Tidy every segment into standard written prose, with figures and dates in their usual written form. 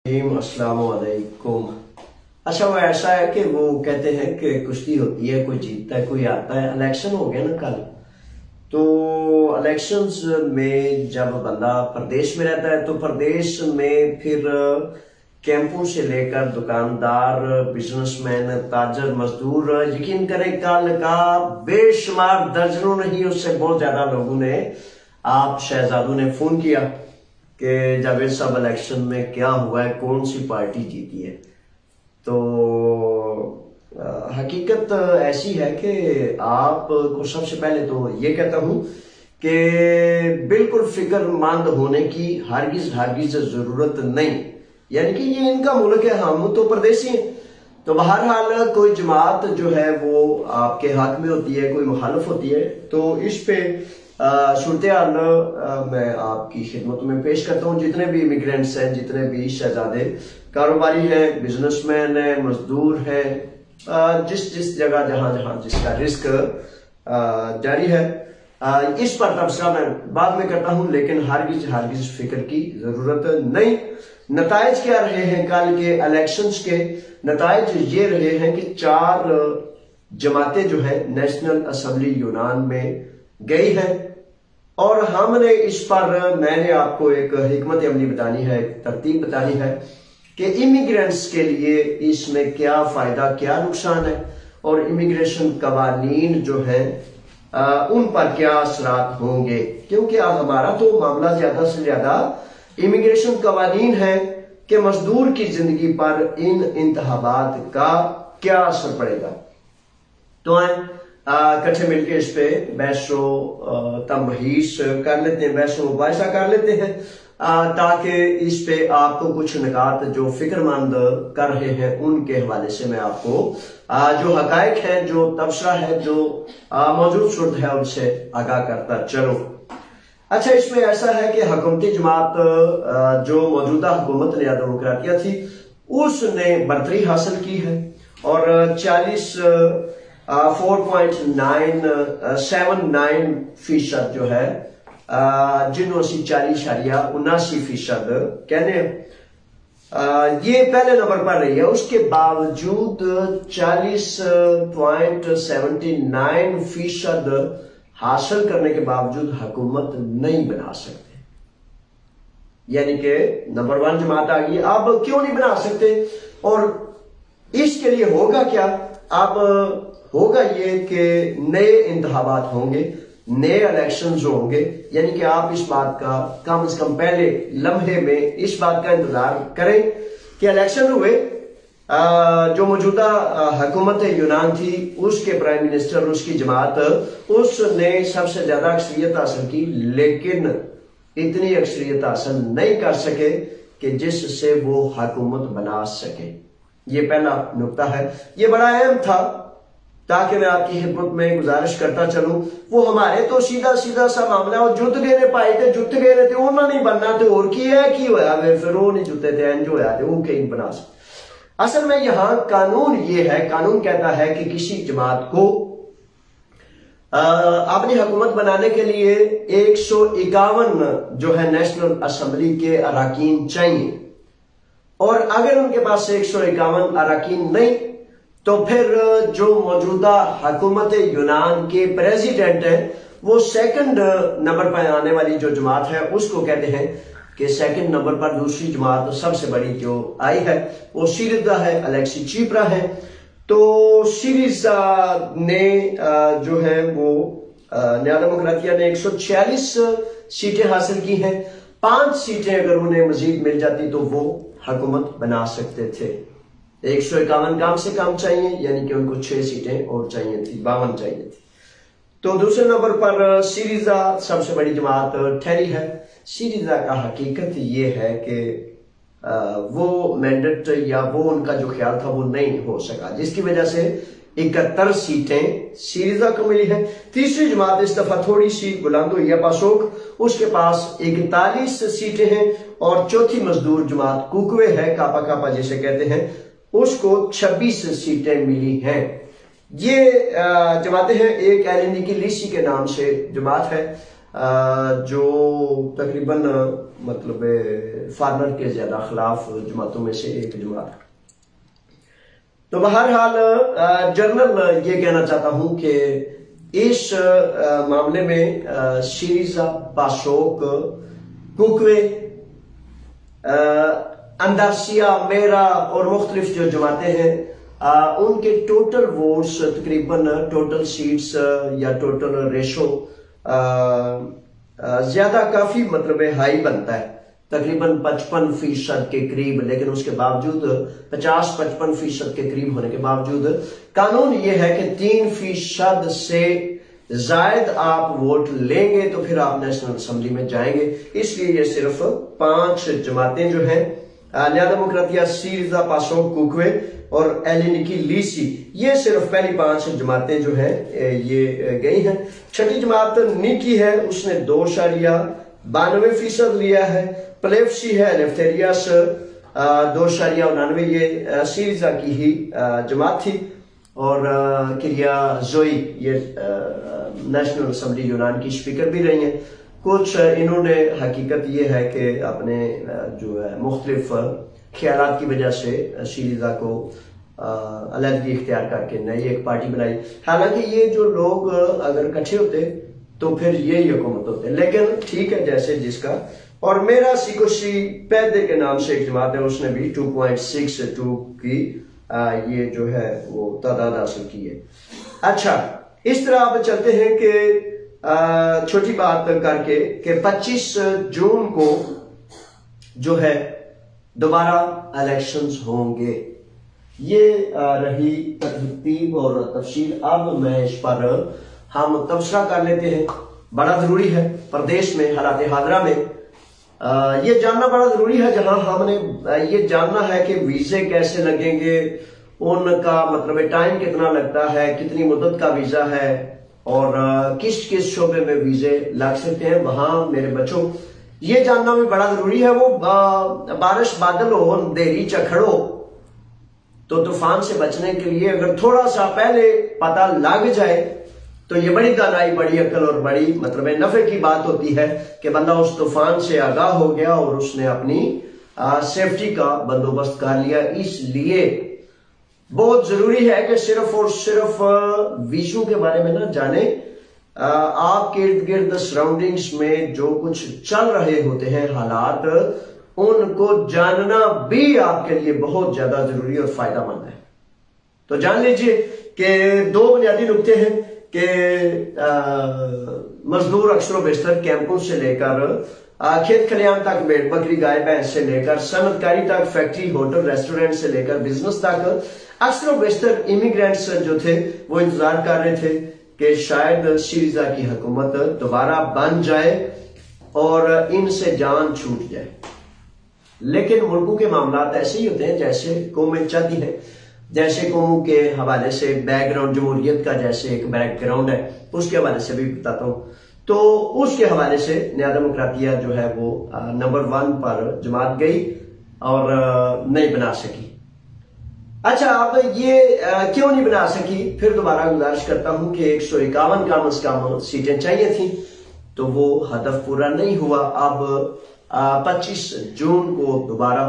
अस्सलाम वालेकुम। अच्छा, वो ऐसा है कि वो कहते हैं कि कुश्ती होती है, कोई जीतता है कोई आता है। इलेक्शन हो गया ना कल, तो इलेक्शंस में जब बंदा प्रदेश में रहता है तो प्रदेश में फिर कैंपों से लेकर दुकानदार, बिजनेसमैन, ताजर, मजदूर, यकीन करें कल का बेशुमार दर्जनों नहीं उससे बहुत ज्यादा लोगों ने, आप शहजादों ने फोन किया कि जावेद साहब इलेक्शन में क्या हुआ है, कौन सी पार्टी जीती है। तो हकीकत ऐसी है कि आपको सबसे पहले तो ये कहता हूं कि बिल्कुल फिक्रमंद होने की हरगिज जरूरत नहीं, यानी कि ये इनका मुल्क है, हम तो परदेसी हैं। तो बहरहाल कोई जमात जो है वो आपके हक में होती है, कोई मुखालिफ होती है, तो इस पे सूरत हाल मैं आपकी खिदमत में पेश करता हूँ। जितने भी इमिग्रेंट्स हैं, जितने भी शहजादे कारोबारी हैं, बिजनेसमैन है, मजदूर है, जिस जगह जहां जिसका रिस्क जारी है, इस पर तबसरा मैं बाद में करता हूं, लेकिन हरगिज फिक्र की जरूरत नहीं। नताइज क्या रहे हैं कल के इलेक्शंस के? नताइज ये रहे हैं कि 4 जमातें जो है नेशनल असेंबली यूनान में गई है, और हमने इस पर मैंने आपको एक हिकमत अमली बतानी है, तरतीब बतानी है कि इमिग्रेंट्स के लिए इसमें क्या फायदा क्या नुकसान है, और इमिग्रेशन कवानीन जो है उन पर क्या असरात होंगे। क्योंकि अब हमारा तो मामला ज्यादा से ज्यादा इमिग्रेशन कवानीन है कि मजदूर की जिंदगी पर इन इंतखाबात का क्या असर पड़ेगा। तो इकट्ठे मिलकर इस पे बहसो तमहीस कर लेते हैं, बहसो मुबाहिसा कर लेते हैं, ताकि इस पे आपको कुछ निकात जो फिक्रमंद कर रहे हैं उनके हवाले से मैं आपको जो हकायक है, जो तबसरा है, जो मौजूद सूरत है, उनसे आगाह करता चलो। अच्छा, इसमें ऐसा है कि हुकूमती जमात जो मौजूदा हुकूमत नया डेमोक्रेटिया थी उसने बरतरी हासिल की है, और 4.979% जो है जिन्हों 40.79% कहते हैं, ये पहले नंबर पर रही है। उसके बावजूद 40.79% हासिल करने के बावजूद हुकूमत नहीं बना सकते, यानी कि नंबर 1 जमात आ गई। अब क्यों नहीं बना सकते, और इसके लिए होगा क्या? अब होगा ये कि नए इंतखाबात होंगे, नए इलेक्शंस होंगे, यानी कि आप इस बात का कम से कम पहले लम्हे में इस बात का इंतजार करें कि इलेक्शन हुए। जो मौजूदा हुकूमत यूनान थी उसके प्राइम मिनिस्टर, उसकी जमात, उसने सबसे ज्यादा अक्सरियत हासिल की, लेकिन इतनी अक्सरियत हासिल नहीं कर सके कि जिससे वो हुकूमत बना सके। ये पहला नुक्ता है, ये बड़ा अहम था, ताकि मैं आपकी खिदमत में गुजारिश करता चलूं। वो हमारे तो सीधा सा मामला, और जुत गए पाए थे, जुत गए थे, उन्होंने नहीं बनना थे, और की है की होया फिर वो नहीं जुते थे, एंज होया थे, वो कहीं बना सकते। असल में यहां कानून ये है, कानून कहता है कि किसी जमात को अपनी हुकूमत बनाने के लिए 151 जो है नेशनल असेंबली के अराकीन चाहिए, और अगर उनके पास 151 अराकीन नहीं तो फिर जो मौजूदा हुकूमत यूनान के प्रेसिडेंट है वो 2nd नंबर पर आने वाली जो जमात है उसको कहते हैं कि 2nd नंबर पर दूसरी जमात सबसे बड़ी जो आई है वो सीरिजा है, अलेक्सी चिपरा है। तो सीरिजा ने जो है वो नया डेमोक्रेटिया ने 146 सीटें हासिल की हैं। 5 सीटें अगर उन्हें मजीद मिल जाती तो वो हुकूमत बना सकते थे। 151 कम से कम चाहिए, यानी कि उनको 6 सीटें और चाहिए थी, 52 चाहिए थी। तो दूसरे नंबर पर सीरिजा सबसे बड़ी जमात ठहरी है। सीरिजा का हकीकत ये है कि वो मैंडेट या वो उनका जो ख्याल था वो नहीं हो सका, जिसकी वजह से 71 सीटें सीरिजा को मिली है। तीसरी जमात इस दफा थोड़ी सी बुलंद हुई है, पासोक, उसके पास 41 सीटें हैं, और चौथी मजदूर जमात कुकवे है, कापा जिसे कहते हैं, उसको 26 सीटें मिली हैं। ये जमातें हैं। एक एलिनी की लीसी के नाम से जमात है, जो तकरीबन मतलब फार्मर के ज्यादा खिलाफ जमातों में से एक जमात है। तो बहरहाल जनरल ये कहना चाहता हूं कि इस मामले में सीरीजा पाशोक कुकवे अंदासिया मेरा और मुख्तलिफ जो जमातें हैं उनके टोटल वोट्स तकरीबन टोटल सीट्स या टोटल रेशो ज्यादा काफी मतलब हाई बनता है, तकरीबन 55% के करीब। लेकिन उसके बावजूद 50-55% के करीब होने के बावजूद कानून ये है कि 3% से जायद आप वोट लेंगे तो फिर आप नेशनल असेंबली में जाएंगे। इसलिए ये सिर्फ 5 जमातें जो हैं न्या डेमोक्रेटिया, सीरीजा पाशोक कुकवे और एलिनिकी लीसी, ये सिर्फ पहली 5 जमातें जो हैं ये गई हैं। छठी जमात निकी है, उसने 2.92% लिया है। प्लेफ्सी है, लेफ्टेरियस 2.99, ये सीरीजा की ही जमात थी। और किरिया जोई ये नेशनल असेंबली यूनान की स्पीकर भी रही हैं। कुछ इन्होंने हकीकत ये है कि अपने जो है मुख्तलिफ ख्यालात की वजह से सीरीजा को अलग इख्तियार करके नई एक पार्टी बनाई। हालांकि ये जो लोग अगर इकट्ठे होते तो फिर यही हुकूमत होते, लेकिन ठीक है जैसे जिसका। और मेरा सिकोशी पैदे के नाम से एक जमात है, उसने भी 2.62 की ये जो है वो तादाद हासिल की है। अच्छा, इस तरह आप चलते हैं कि छोटी बात करके कि 25 जून को जो है दोबारा इलेक्शंस होंगे। ये रही तरतीब और तफसील। अब मैं इस पर हम तबसरा कर लेते हैं। बड़ा जरूरी है प्रदेश में हालात हादरा में ये जानना बड़ा जरूरी है, जहां हमने ये जानना है कि वीजे कैसे लगेंगे, उनका मतलब टाइम कितना लगता है, कितनी मुद्दत का वीजा है और किस किस शोबे में वीजे लग सकते हैं। वहां मेरे बच्चों ये जानना भी बड़ा जरूरी है। वो बारिश बादल हो, अंधेरी चखड़ो, तो तूफान से बचने के लिए अगर थोड़ा सा पहले पता लग जाए तो ये बड़ी दानाई, बड़ी अकल और बड़ी मतलब नफे की बात होती है कि बंदा उस तूफान से आगाह हो गया और उसने अपनी सेफ्टी का बंदोबस्त कर लिया। इसलिए बहुत जरूरी है कि सिर्फ और सिर्फ वीजों के बारे में ना जाने, आपके इर्द गिर्द सराउंडिंग्स में जो कुछ चल रहे होते हैं हालात, उनको जानना भी आपके लिए बहुत ज्यादा जरूरी और फायदामंद है। तो जान लीजिए कि 2 बुनियादी नुकते हैं कि मजदूर अक्सर बेशतर कैंपों से लेकर खेत खलियान तक, भेड़ बकरी गाय भैंस से लेकर सनतकारी तक, फैक्ट्री होटल रेस्टोरेंट से लेकर बिजनेस तक, अक्सर बेशतर इमिग्रेंट्स जो थे वो इंतजार कर रहे थे कि शायद सीरीजा की हुकूमत दोबारा बन जाए और इनसे जान छूट जाए। लेकिन मुल्कों के मामला ऐसे ही होते हैं जैसे कौमें चाहती हैं। जैसे कौमों के हवाले से बैकग्राउंड, जमहूरियत का जैसे एक बैकग्राउंड है, उसके हवाले से भी बताता हूं। तो उसके हवाले से न्या डेमोक्रेटिया जो है वो नंबर 1 पर जमात गई और नहीं बना सकी। अच्छा, अब ये क्यों नहीं बना सकी? फिर दोबारा गुजारिश करता हूं कि 151 कम से कम सीटें चाहिए थी, तो वो हदफ पूरा नहीं हुआ। अब 25 जून को दोबारा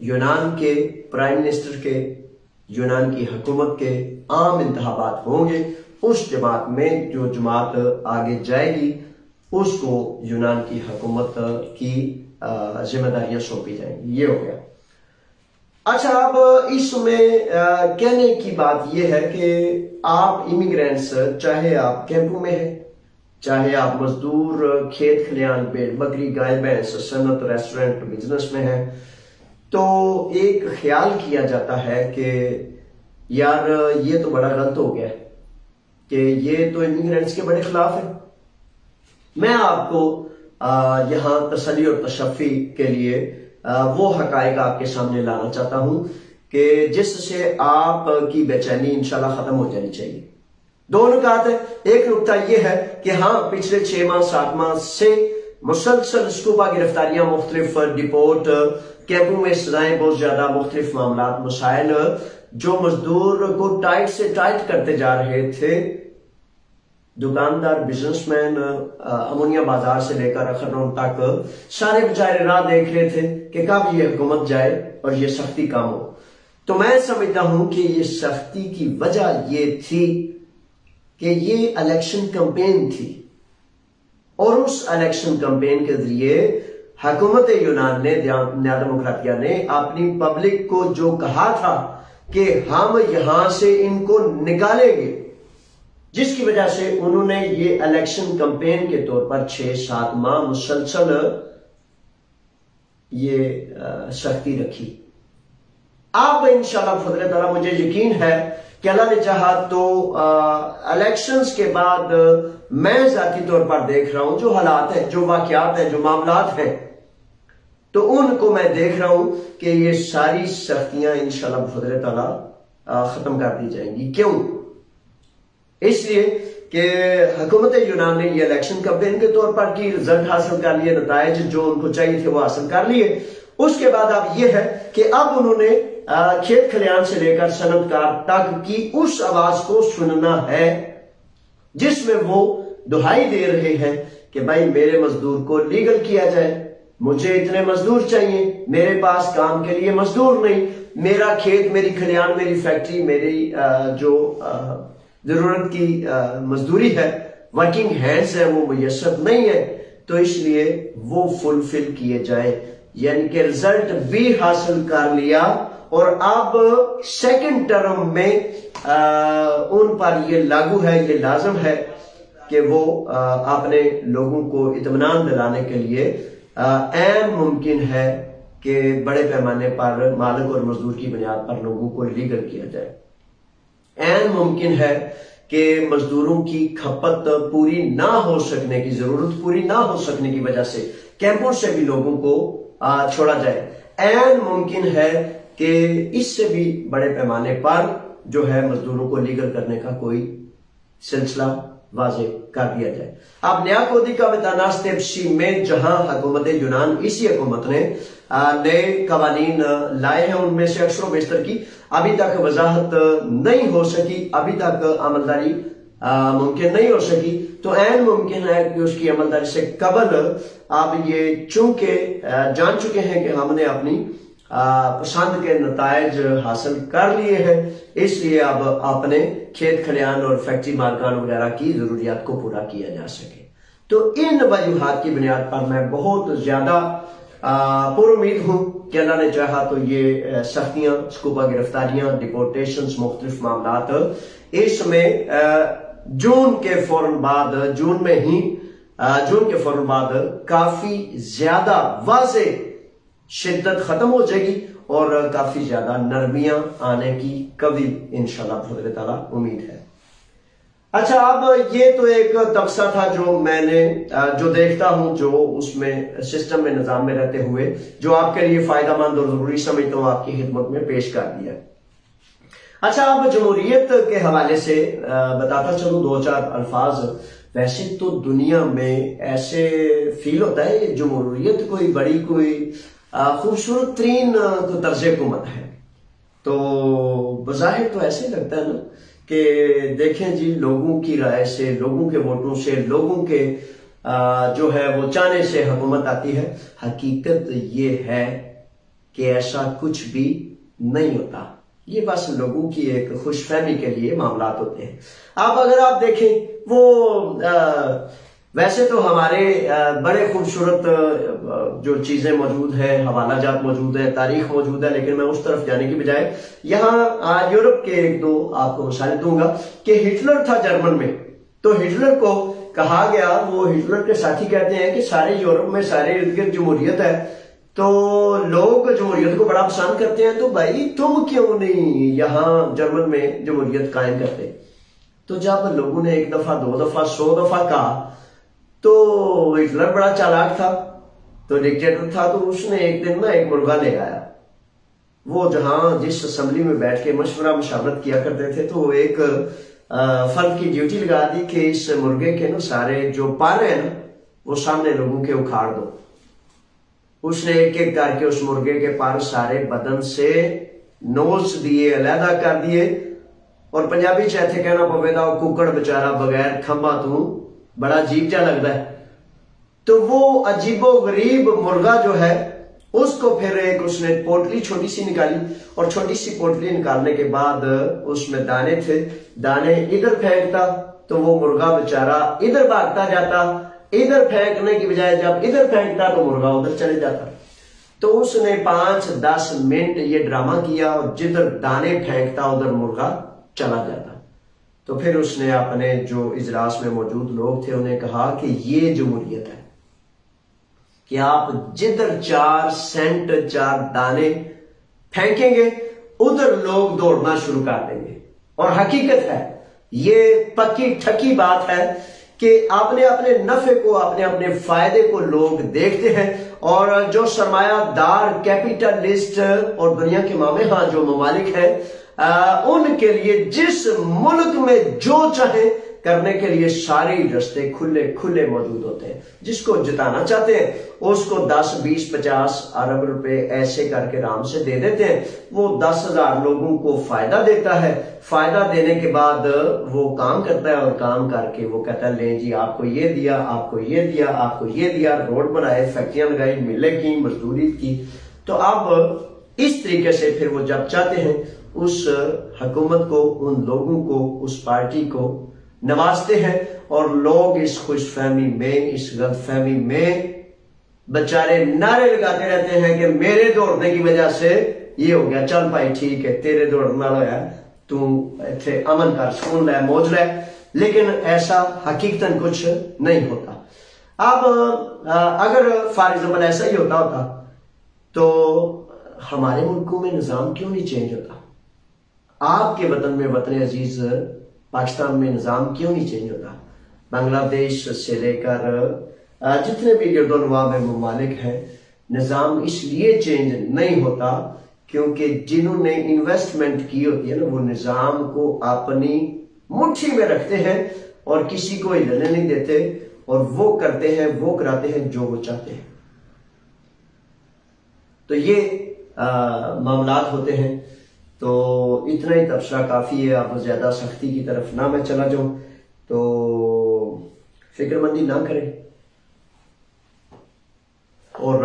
यूनान के प्राइम मिनिस्टर के, यूनान की हुकूमत के आम इंतखाबात होंगे। उस जमात में जो जमात आगे जाएगी उसको यूनान की हुकूमत की जिम्मेदारियां सौंपी जाएंगी। ये हो गया। अच्छा, अब इसमें कहने की बात यह है कि आप इमिग्रेंट्स, चाहे आप कैंपों में हैं, चाहे आप मजदूर खेत खलियान, भेड़ बकरी गाय भैंस, सनत रेस्टोरेंट बिजनेस में हैं, तो एक ख्याल किया जाता है कि यार ये तो बड़ा गलत हो गया कि ये तो इमिग्रेंट्स के बड़े खिलाफ है। मैं आपको यहां तसल्ली और तशफ़ी के लिए वो हकायक आपके सामने लाना चाहता हूं कि जिससे आपकी बेचैनी इंशाल्लाह खत्म हो जानी चाहिए। 2 नुकात है। एक नुकता यह है कि हाँ, पिछले 6 माह 7 माह से मुसलसल स्कूबा गिरफ्तारियां, मुख्तलिफ डिपोर्ट, कैंपों में सजाएं, बहुत ज्यादा मुख्तलिफ मामला मसाइल जो मजदूर को टाइट से टाइट करते जा रहे थे, दुकानदार, बिजनेसमैन अमोनिया बाजार से लेकर अखनौर तक सारे बेचारे राह देख रहे थे कि कब ये हुकूमत जाए और ये सख्ती काम हो। तो मैं समझता हूं कि ये सख्ती की वजह ये थी कि ये इलेक्शन कैंपेन थी और उस इलेक्शन कैंपेन के जरिए हुकूमत यूनान ने, नया डेमोक्रेटिया ने अपनी पब्लिक को जो कहा था कि हम यहां से इनको निकालेंगे, जिसकी वजह से उन्होंने ये इलेक्शन कैंपेन के तौर पर 6-7 माह मुसलसल ये सख्ती रखी। अब इंशाल्लाह फजल ताला मुझे यकीन है कि अल्लाह ने चाहा तो इलेक्शंस के बाद मैं जाती तौर पर देख रहा हूं जो हालात है, जो वाकयात है, जो मामलात हैं, तो उनको मैं देख रहा हूं कि ये सारी सख्तियां इंशाल्लाह फजल ताला खत्म कर दी जाएंगी। क्यों? इसलिए कि हुकूमत यूनान ने ये इलेक्शन कैंपेन के तौर पर की, रिजल्ट हासिल कर लिए, नताइज जो उनको चाहिए थे वो हासिल कर लिए। उसके बाद अब ये है कि अब उन्होंने खेत खलियान से लेकर सनतकार तक की उस आवाज को सुनना है जिसमें वो दुहाई दे रहे हैं कि भाई मेरे मजदूर को लीगल किया जाए, मुझे इतने मजदूर चाहिए, मेरे पास काम के लिए मजदूर नहीं, मेरा खेत, मेरी खलियान, मेरी फैक्ट्री, मेरी जो जरूरत की मजदूरी है, वर्किंग हैंड्स है, वो मुयस्सर नहीं है, तो इसलिए वो फुलफिल किए जाए। यानी कि रिजल्ट भी हासिल कर लिया और अब सेकंड टर्म में उन पर ये लागू है, ये लाजम है कि वो अपने लोगों को इत्मीनान दिलाने के लिए ऐन मुमकिन है कि बड़े पैमाने पर मालिक और मजदूर की बुनियाद पर लोगों को लीगल किया जाए। ऐन मुमकिन है कि मजदूरों की खपत पूरी ना हो सकने की, जरूरत पूरी ना हो सकने की वजह से कैंपों से भी लोगों को छोड़ा जाए। ऐन मुमकिन है कि इससे भी बड़े पैमाने पर जो है मजदूरों को लीगल करने का कोई सिलसिला वाजे कर दिया जाए। अब नया कोदी का बेतानास तेबशी में जहां हुकूमत यूनान, इसी हुकूमत ने नए कवानीन लाए हैं, उनमें से अक्सर बेशतर की अभी तक वजाहत नहीं हो सकी, अभी तक अमलदारी मुमकिन नहीं हो सकी, तो ऐन मुमकिन है कि उसकी अमलदारी से कबल आप ये चूंकि जान चुके हैं कि हमने अपनी पसंद के नतायज हासिल कर लिए हैं, इसलिए अब अपने खेत खलियान और फैक्ट्री मालकान वगैरह की जरूरियात को पूरा किया जा सके। तो इन वजूहात की बुनियाद पर मैं बहुत ज्यादा पुरुम्मीद हूं कि अल्लाह ने चाहा तो ये सख्तियां, स्कूबा गिरफ्तारियां, डिपोर्टेशन, मुख्तलिफ मामलात इसमें जून के फौरन बाद, जून के फौरन बाद काफी ज्यादा वाज़े शिद्दत खत्म हो जाएगी और काफी ज्यादा नरमियां आने की कभी इंशाल्लाह फजल ताला उम्मीद है। अच्छा, अब ये तो एक तबसरा था जो मैंने जो देखता हूं, जो उसमें सिस्टम में, निजाम में रहते हुए जो आपके लिए फायदेमंद और जरूरी समझता हूं आपकी खिदमत में पेश कर दिया। अच्छा, अब जमहूरियत के हवाले से बताता चलूं 2-4 अल्फाज। वैसे तो दुनिया में ऐसे फील होता है ये जमहूरियत कोई बड़ी, कोई खूबसूरत तरीन को तर्ज हुकूमत है, तो बज़ाहिर तो ऐसे लगता है ना कि देखें जी, लोगों की राय से, लोगों के वोटों से, लोगों के जो है वो चाहने से हुकूमत आती है। हकीकत ये है कि ऐसा कुछ भी नहीं होता, ये बस लोगों की एक खुशफहमी के लिए मामलात होते हैं। अब अगर आप देखें वो वैसे तो हमारे बड़े खूबसूरत जो चीजें मौजूद है, हवाला जात मौजूद है, तारीख मौजूद है, लेकिन मैं उस तरफ जाने की बजाय यहाँ यूरोप के 1-2 आपको मिसाल दूंगा कि हिटलर था जर्मन में, तो हिटलर को कहा गया, वो हिटलर के साथी कहते हैं कि सारे यूरोप में, सारे इर्द गिर्द जमहूरियत है, तो लोग जमहूरियत को बड़ा पसंद करते हैं, तो भाई तुम क्यों नहीं यहाँ जर्मन में जमहूरियत कायम करते। तो जब लोगों ने 1 दफा, 2 दफा, 100 दफा कहा, तो हिटलर बड़ा चालाक था, तो डिक्टेटर था, तो उसने एक दिन ना एक मुर्गा ले आया। वो जहां जिस असेंबली में बैठ के मशवरत किया करते थे, तो एक फर्द की ड्यूटी लगा दी कि इस मुर्गे के ना सारे जो पर है ना वो सामने लोगों के उखाड़ दो। उसने एक एक करके उस मुर्गे के पर सारे बदन से नोच दिए, अलहदा कर दिए और पंजाबी च इत्थे कहना पवेगा कुकड़ बेचारा बगैर खंभा तू बड़ा अजीब जा लगता है। तो वो अजीबो गरीब मुर्गा जो है उसको फिर एक उसने पोटली छोटी सी निकाली, और छोटी सी पोटली निकालने के बाद उसमें दाने थे, दाने इधर फेंकता तो वो मुर्गा बेचारा इधर भागता जाता, इधर फेंकने की बजाय जब इधर फेंकता तो मुर्गा उधर चले जाता। तो उसने 5-10 मिनट ये ड्रामा किया और जिधर दाने फेंकता उधर मुर्गा चला जाता। तो फिर उसने अपने जो इजलास में मौजूद लोग थे उन्हें कहा कि ये जमहूरियत है कि आप जिधर 4 सेंट 4 दाने फेंकेंगे उधर लोग दौड़ना शुरू कर देंगे। और हकीकत है, ये पक्की ठकी बात है कि अपने अपने नफे को, अपने अपने फायदे को लोग देखते हैं, और जो सरमायादार कैपिटलिस्ट और दुनिया के मामे हाँ जो ममालिक हैं उनके लिए जिस मुल्क में जो चाहे करने के लिए सारे रास्ते खुले खुले मौजूद होते हैं। जिसको जिताना चाहते हैं उसको 10, 20, 50 अरब रुपए ऐसे करके आराम से दे देते हैं। वो 10,000 लोगों को फायदा देता है, फायदा देने के बाद वो काम करता है, और काम करके वो कहता है ले जी आपको ये दिया, आपको ये दिया, आपको ये दिया, रोड बनाए, फैक्ट्रियां लगाई, मिलें की, मजदूरी की। तो अब इस तरीके से फिर वो जब चाहते हैं उस हुकूमत को, उन लोगों को, उस पार्टी को नवाजते हैं, और लोग इस खुशफहमी में, इस गलतफहमी में बेचारे नारे लगाते रहते हैं कि मेरे दौड़ने की वजह से ये हो गया, चल भाई ठीक है तेरे दौड़ने वाला है, तू इतने अमन कर, सुकून ले, मौज ले। लेकिन ऐसा हकीकतन कुछ नहीं होता। अब अगर फॉर एग्जाम्पल ऐसा ही होता तो हमारे मुल्कों में निजाम क्यों नहीं चेंज होता? आपके वतन में, वतन अजीज पाकिस्तान में निजाम क्यों नहीं चेंज होता? बांग्लादेश से लेकर जितने भी गिरदोनवा में ममालिक हैं, निजाम इसलिए चेंज नहीं होता क्योंकि जिन्होंने इन्वेस्टमेंट की होती है ना, वो निजाम को अपनी मुट्ठी में रखते हैं और किसी को हिलने नहीं देते, और वो करते हैं, वो कराते हैं जो वो चाहते हैं। तो ये मामलात होते हैं। तो इतना ही तबसरा काफी है, अब ज्यादा सख्ती की तरफ ना मैं चला जाऊं, तो फिक्रमंदी ना करें। और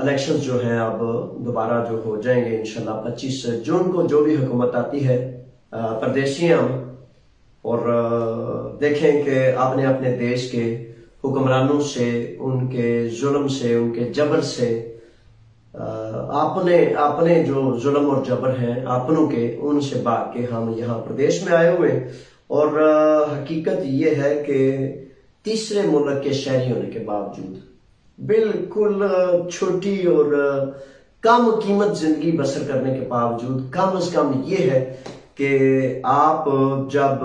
इलेक्शंस जो हैं अब दोबारा जो हो जाएंगे इंशाल्लाह 25 जून को, जो भी हुकूमत आती है परदेशी हम, और देखें कि अपने अपने देश के हुक्मरानों से, उनके जुल्म से, उनके जबर से, आपने जो जुल्म और जबर है अपनों के, उनसे भाग के हम यहाँ प्रदेश में आए हुए। और हकीकत ये है कि तीसरे मुल्क के शहरी होने के बावजूद बिल्कुल छोटी और कम कीमत जिंदगी बसर करने के बावजूद, कम से कम ये है कि आप जब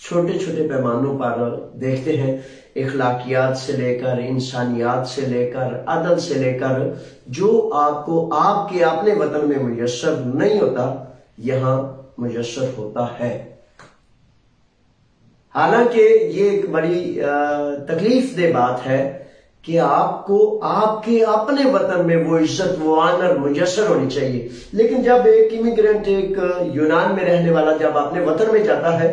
छोटे छोटे पैमानों पर देखते हैं, इखलाकियात से लेकर, इंसानियात से लेकर, अदल से लेकर, जो आपको आपके अपने वतन में मुयस्सर नहीं होता, यहां मुयस्सर होता है। हालांकि ये एक बड़ी तकलीफ दे बात है कि आपको आपके अपने वतन में वो इज्जत, वो आनर मुयस्सर होनी चाहिए। लेकिन जब एक इमिग्रेंट, एक यूनान में रहने वाला जब अपने वतन में जाता है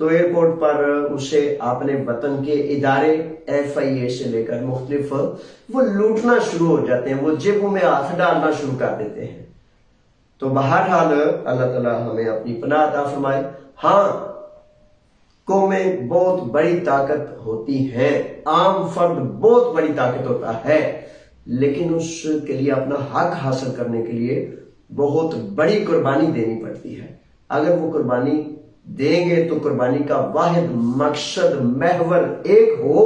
तो एयरपोर्ट पर उसे अपने वतन के इदारे FIA से लेकर मुख्तलिफ वो लूटना शुरू हो जाते हैं, वो जेबों में हाथ डालना शुरू कर देते हैं। तो बहरहाल अल्लाह ताला हमें अपनी पनाह अता फरमाए। हाँ, कौमें बहुत बड़ी ताकत होती है, आम फर्द बहुत बड़ी ताकत होता है, लेकिन उसके लिए अपना हक हासिल करने के लिए बहुत बड़ी कुर्बानी देनी पड़ती है। अगर वो कुर्बानी देंगे तो कुर्बानी का वाहिद मकसद, महवर एक हो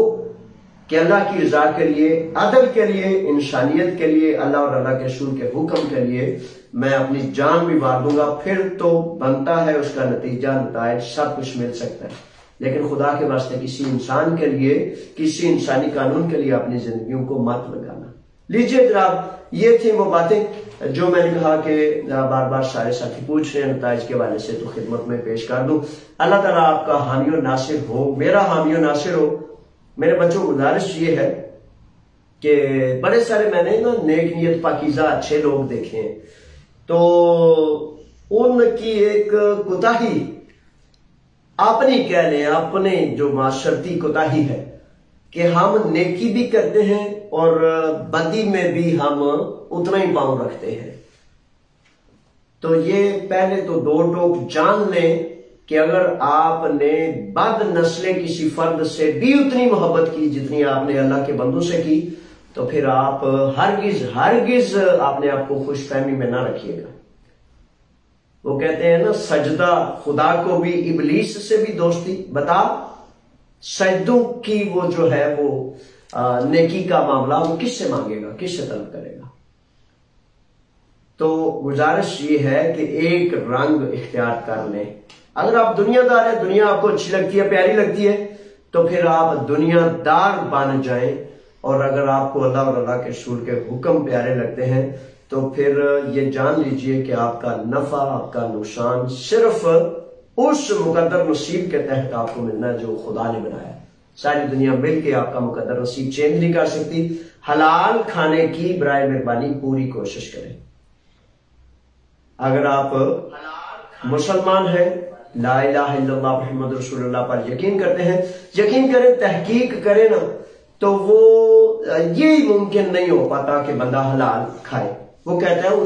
कि अल्लाह की रजा के लिए, अदल के लिए, इंसानियत के लिए, अल्लाह और अल्लाह के रसूल के हुक्म के लिए मैं अपनी जान भी वार दूंगा, फिर तो बनता है उसका नतीजा, नतायज सब कुछ मिल सकता है। लेकिन खुदा के वास्ते किसी इंसान के लिए, किसी इंसानी कानून के लिए अपनी जिंदगियों को मत लगाना। लीजिए जनाब, ये थी वो बातें जो मैंने कहा कि बार बार सारे साथी पूछ रहे हैं, नताइज के वाले से तो खिदमत में पेश कर दूं। अल्लाह ताला आपका हामी और नासिर हो, मेरा हामी और नासिर हो। मेरे बच्चों को गुजारिश ये है कि बड़े सारे मैंने ना नेक नियत पाकीज़ा अच्छे लोग देखे हैं, तो उनकी एक कोताही अपनी कह लें, अपने जो माशरती कोताही है कि हम नेकी भी करते हैं और बदी में भी हम उतना ही पांव रखते हैं। तो ये पहले तो दो टोक जान लें कि अगर आपने बद नस्ले किसी फर्द से भी उतनी मोहब्बत की जितनी आपने अल्लाह के बंदों से की, तो फिर आप हरगिज अपने आप को खुशफहमी में ना रखिएगा। वो कहते हैं ना, सजदा खुदा को भी इबलीस से भी दोस्ती। बता सजदों की वो जो है वो नेकी का मामला वो किससे मांगेगा, किससे तलब करेगा। तो गुजारिश ये है कि एक रंग इख्तियार कर लें। अगर आप दुनियादार हैं, दुनिया आपको अच्छी लगती है, प्यारी लगती है, तो फिर आप दुनियादार बन जाएं। और अगर आपको अल्लाह और अल्लाह के रसूल के हुक्म प्यारे लगते हैं तो फिर ये जान लीजिए कि आपका नफा, आपका नुकसान सिर्फ उस मुकद्दर नसीब के तहत आपको मिलना है जो खुदा ने बनाया। सारी दुनिया मिलके आपका मुकद्दर नसीब चेंज नहीं कर सकती। हलाल खाने की बराए मेहरबानी पूरी कोशिश करें। अगर आप मुसलमान हैं, ला इलाहा इल्लल्लाह मुहम्मद रसूलुल्लाह पर यकीन करते हैं, यकीन करें, तहकीक करें ना, तो वो ये मुमकिन नहीं हो पाता कि बंदा हलाल खाए। वो कहता है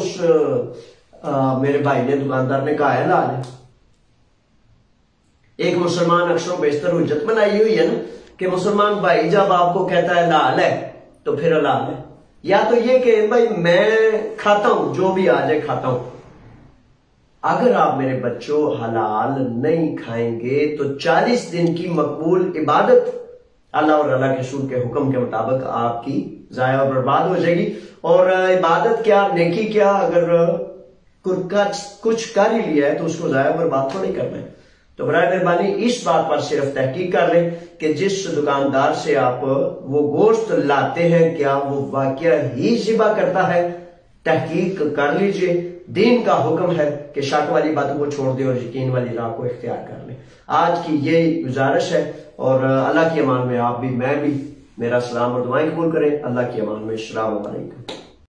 मेरे भाई ने, दुकानदार ने कहा है हलाल है। एक मुसलमान अक्सर बेशतर हुज्जत बनाई हुई है ना कि मुसलमान भाई जब आपको कहता है हलाल है तो फिर हलाल है। या तो ये कि भाई मैं खाता हूं, जो भी आ जाए खाता हूं। अगर आप मेरे बच्चों हलाल नहीं खाएंगे तो 40 दिन की मकबूल इबादत अल्लाह और अल्लाह के रसूल के हुक्म के मुताबिक आपकी जाया और बर्बाद हो जाएगी। और इबादत क्या, नेकी क्या, अगर कुछ कर ही लिया है तो उसको जाया बर्बाद तो नहीं करना है। तो बराए मेहरबानी इस बात पर सिर्फ तहकीक कर लें कि जिस दुकानदार से आप वो गोश्त लाते हैं क्या वो वाकया ही ज़िबा करता है। तहकीक कर लीजिए। दीन का हुक्म है कि शक वाली बातों को छोड़ दें और यकीन वाली राह को इख्तियार कर लें। आज की ये गुजारिश है और अल्लाह की अमान में आप भी, मैं भी, मेरा सलाम और दुआएं कबूल करें। अल्लाह की अमान में अस्सलाम वालेकुम।